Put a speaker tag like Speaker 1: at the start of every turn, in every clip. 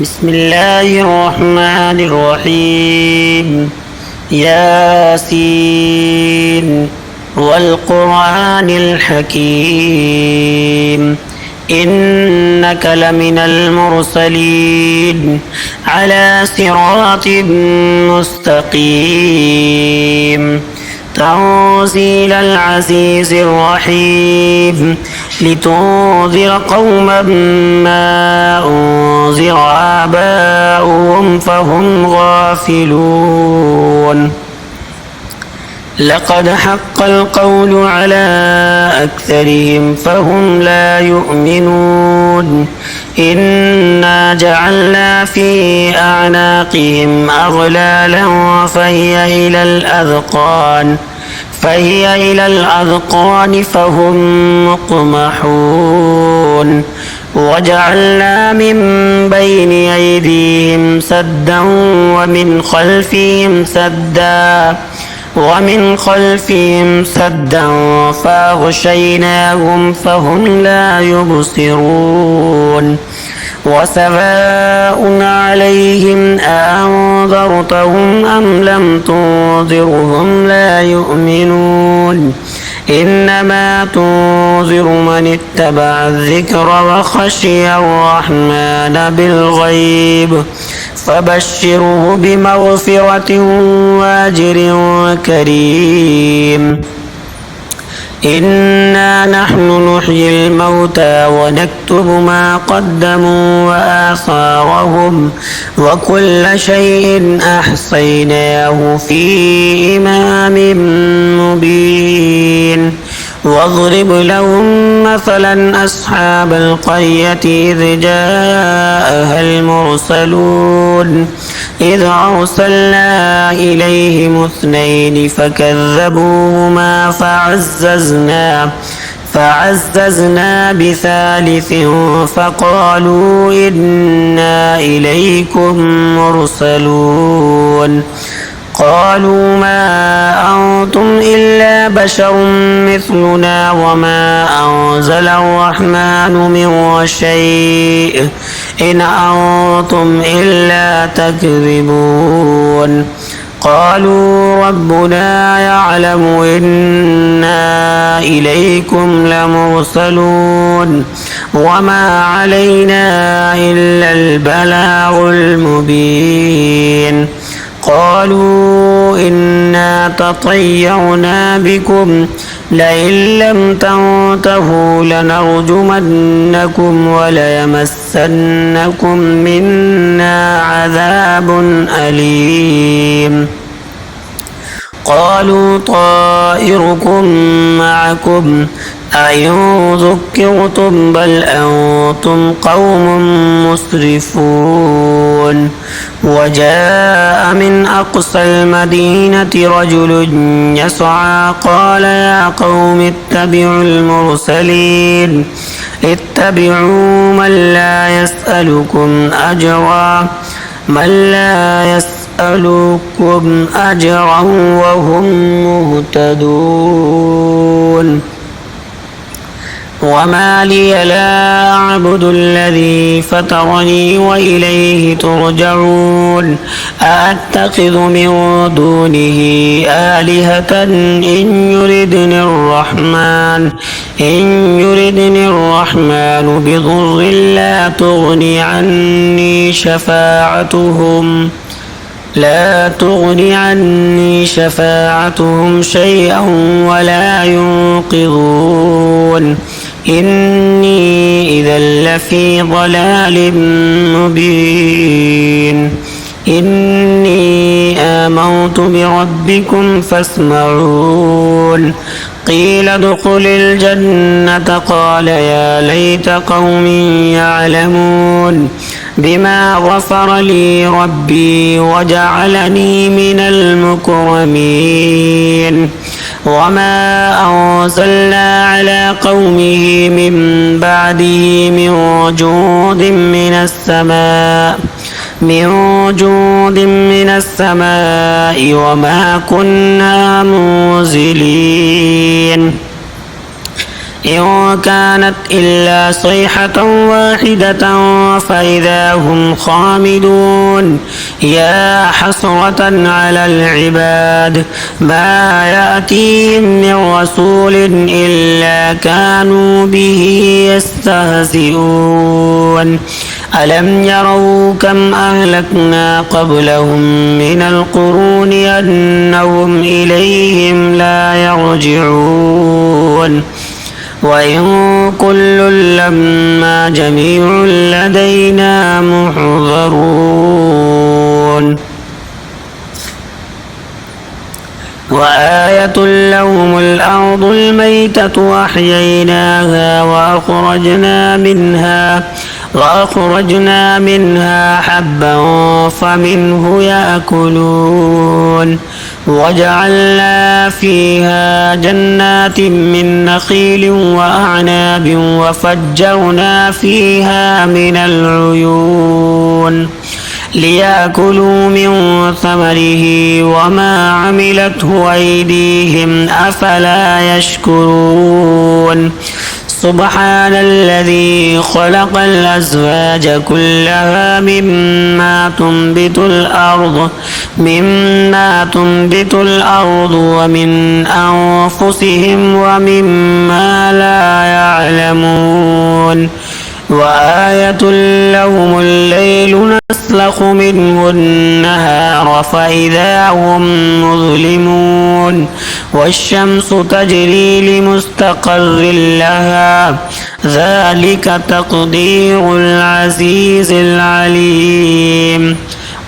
Speaker 1: بسم الله الرحمن الرحيم. ياسين والقرآن الحكيم إنك لمن المرسلين على صراط مستقيم تنزيل العزيز الرحيم لتنذر قوما ما أنذر آباؤهم فهم غافلون. لقد حق القول على أكثرهم فهم لا يؤمنون. إنا جعلنا في أعناقهم أغلالا فهي إلى الأذقان فهم مقمحون. وجعلنا من بين أيديهم سدا ومن خلفهم سدا فأغشيناهم فهم لا يبصرون. وسواء عليهم أأنذرتهم أم لم تنذرهم لا يؤمنون. إنما تنذر من اتبع الذكر وخشي الرحمن بالغيب فبشره بمغفرة وأجر كريم. إنا نحن نحيي الموتى ونكتب ما قدموا وآثارهم وكل شيء أحصيناه في إمام مبين. واضرب لهم مثلا أصحاب القرية إذ جاءها المرسلون إذ أرسلنا إليهم اثنين فكذبوهما فعززنا بثالث فقالوا إنا إليكم مرسلون. قالوا ما أنتم إلا بشر مثلنا وما أنزل الرحمن من شيء إن أنتم إلا تكذبون. قالوا ربنا يعلم إنا إليكم لمرسلون وما علينا إلا البلاغ المبين. قالوا إنا تطيرنا بكم لئن لم تنتهوا لنرجمنكم وليمسنكم منا عذاب أليم. قالوا طائركم معكم أئن ذكرتم بل أنتم قوم مسرفون. وجاء من أقصى المدينة رجل يسعى قال يا قوم اتبعوا المرسلين اتبعوا من لا يسألكم أجرا وهم مهتدون. وما لي لا أعبد الذي فطرني وإليه ترجعون. أأتخذ من دونه آلهة إن يردني الرحمن بضر لا تغني عني شفاعتهم شيئا ولا ينقذون. إني إذا لفي ضلال مبين. إني آمنت بربكم فاسمعون. قيل ادخل الجنة قال يا ليت قومي يعلمون بما غفر لي ربي وجعلني من المكرمين. وما أنزلنا على قومه من بعده من جود من السماء وما كنا منزلين. إن كانت إلا صيحة واحدة فإذا هم خامدون يا حسرة على العباد ما يأتيهم من رسول إلا كانوا به يستهزئون ألم يروا كم أهلكنا قبلهم من القرون أنهم إليهم لا يرجعون وإن كل لما جميع لدينا محضرون وآية لهم الأرض الميتة وأحييناها وأخرجنا منها حبا فمنه يأكلون وجعلنا فيها جنات من نخيل وأعناب وفجرنا فيها من العيون ليأكلوا من ثمره وما عملته أيديهم أفلا يشكرون سبحان الذي خلق الأزواج كلها مما تنبت الأرض ومن أنفسهم ومما لا يعلمون وآية لهم الليل نسلخ منه النهار فإذا هم مظلمون والشمس تجري لمستقر لها ذلك تقدير العزيز العليم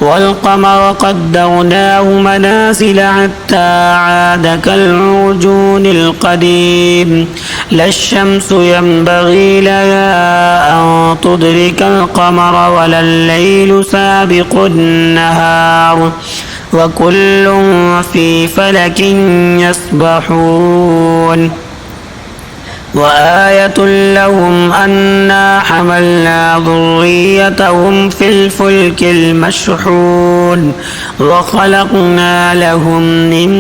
Speaker 1: والقمر قدرناه منازل حتى عاد كالعرجون القديم لا الشمس ينبغي لها أن تدرك القمر ولا الليل سابق النهار وكل في فلك يسبحون وآية لهم أنا حملنا ذريتهم في الفلك المشحون وخلقنا لهم من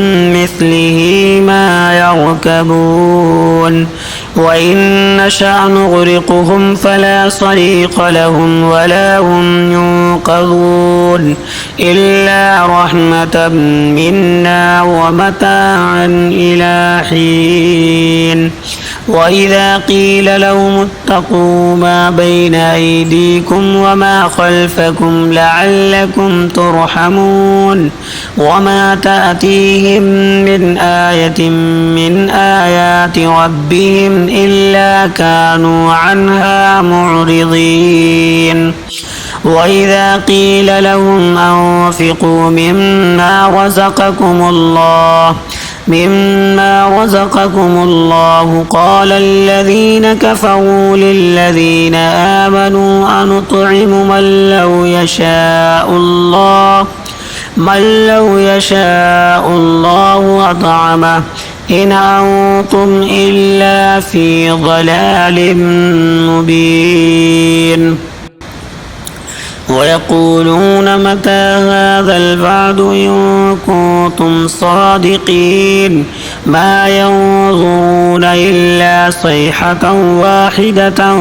Speaker 1: مثله ما يركبون وإن نشأ نغرقهم فلا صريخ لهم ولا هم ينقذون إلا رحمة منا ومتاعا إلى حين وإذا قيل لهم اتقوا ما بين أيديكم وما خلفكم لعلكم ترحمون وما تأتيهم من آية من آيات ربهم إلا كانوا عنها معرضين وإذا قيل لهم أنفقوا مما رزقكم الله قال الذين كفروا للذين آمنوا أنطعم من لو يشاء الله أطعمه إن أنتم إلا في ضلال مبين ويقولون متى هذا الوعد إن كنتم صادقين ما ينظرون إلا صيحة واحدة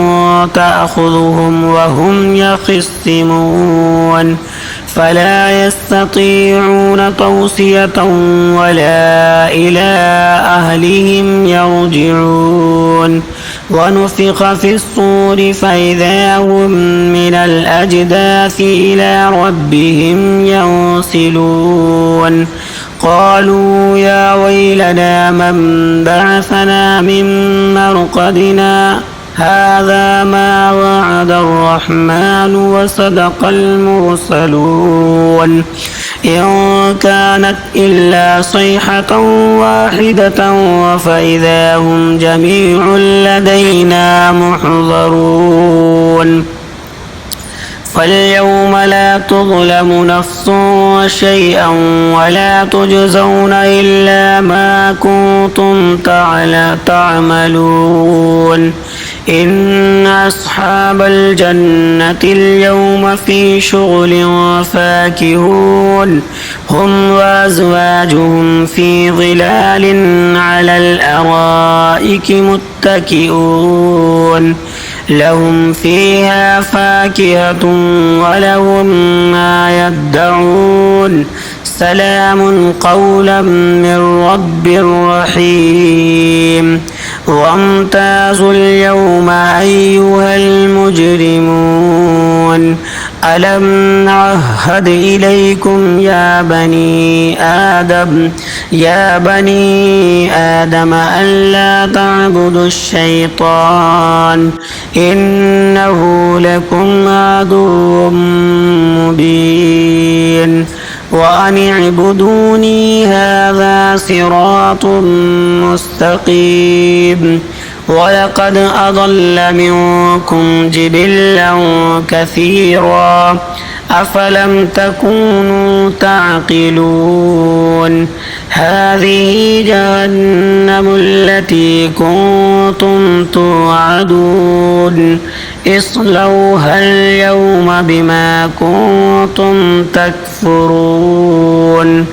Speaker 1: تأخذهم وهم يخصمون فلا يستطيعون توصية ولا إلى أهلهم يرجعون ونفخ في الصور فإذا هم من الأجداث إلى ربهم ينسلون قالوا يا ويلنا من بعثنا من مرقدنا هذا ما وعد الرحمن وصدق المرسلون إن كانت إلا صيحة واحدة فإذا هم جميع لدينا محضرون فاليوم لا تظلم نفس شيئا ولا تجزون إلا ما كنتم تعملون إن أصحاب الجنة اليوم في شغل فاكهون هم وأزواجهم في ظلال على الأرائك متكئون لهم فيها فاكهة ولهم ما يدعون سلام قولا من رب رحيم وامتازوا اليوم أيها المجرمون ألم نعهد إليكم يا بني آدم ألا تعبدوا الشيطان إنه لكم عدو مبين وأن اعبدوني هذا صراط مستقيم ولقد أضل منكم جبلا كثيرا أفلم تكونوا تعقلون هذه جهنم التي كنتم توعدون اصلوها اليوم بما كنتم تكفرون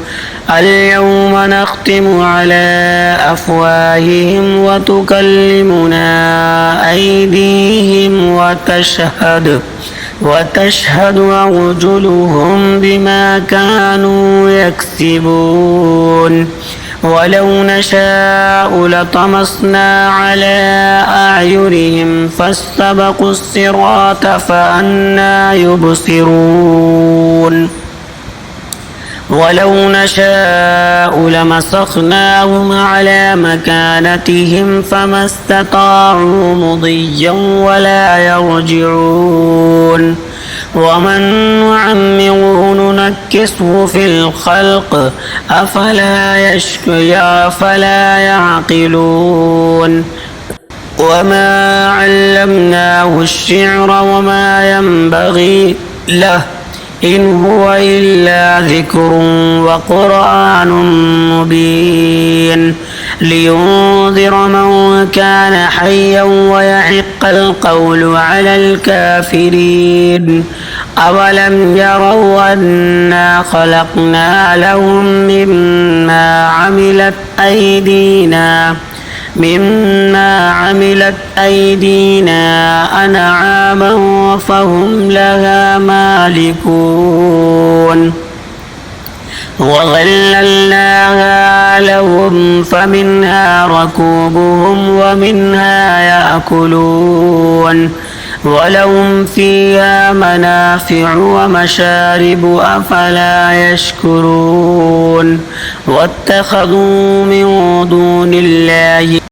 Speaker 1: اليوم نختم على أفواههم وتكلمنا أيديهم وتشهد أرجلهم بما كانوا يكسبون ولو نشاء لطمسنا على أعينهم فاستبقوا الصراط فأنى يبصرون ولو نشاء لمسخناهم على مكانتهم فما استطاعوا مضيا ولا يرجعون ومن نعمره ننكسه في الخلق أفلا يعقلون وما علمناه الشعر وما ينبغي له إن هو إلا ذكر وقرآن مبين لينذر من كان حيا ويحق القول على الكافرين أولم يروا أنا خلقنا لهم مما عملت أيدينا أنعاما فهم لها مالكون وظللناها لهم فمنها ركوبهم ومنها يأكلون ولهم فيها منافع ومشارب أفلا يشكرون واتخذوا من دون الله